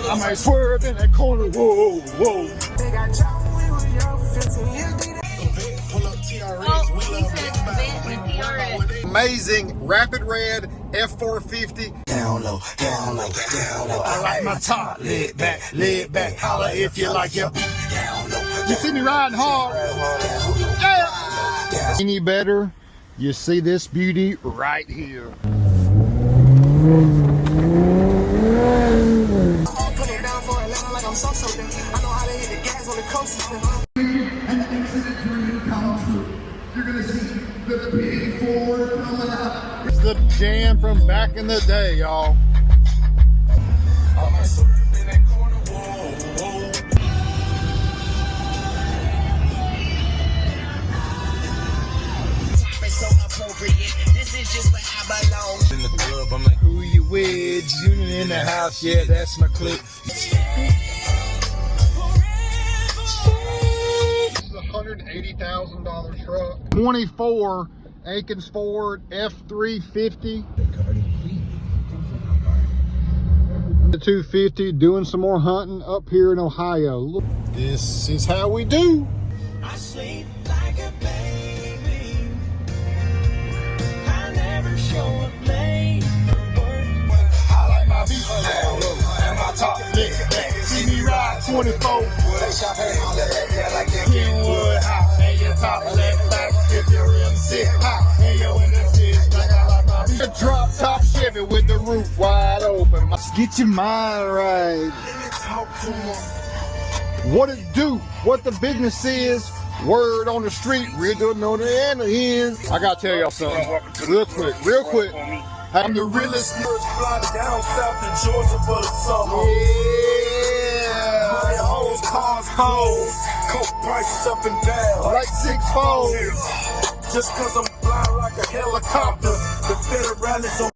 I might swerve in that corner. Whoa, whoa. Amazing rapid red F450. Down low, down low, down low. I like my top laid back, holla if you like your beat. Down low. You see me riding hard. Yeah. Any better? You see this beauty right here. You're gonna see the big Ford coming out. It's the jam from back in the day, y'all. This is just where I belong. In the club, I'm like, Who you with? Junior in the house, yeah, that's my clique. This is a $180,000 truck. 24 AKINS Ford F350. The 250, doing some more hunting up here in Ohio. Look, this is how we do. I sleep like a baby. I never show up late for work. I like my beat down low and my top lit back. See me ride 24. Kenwood high and your top left back. If you're MC high and you're in the city, like I like my beat. A drop top Chevy with the roof wide open. Let's get your mind right. What it do? What the business is? Word on the street, real good on the end of ends. I gotta tell y'all something real quick. I'm the realest First fly down south to Georgia for the summer. Yeah. My hoes, cars, hoes. Coke prices up and down. Like 6 fold. Just cause I'm flying like a helicopter. The federal is on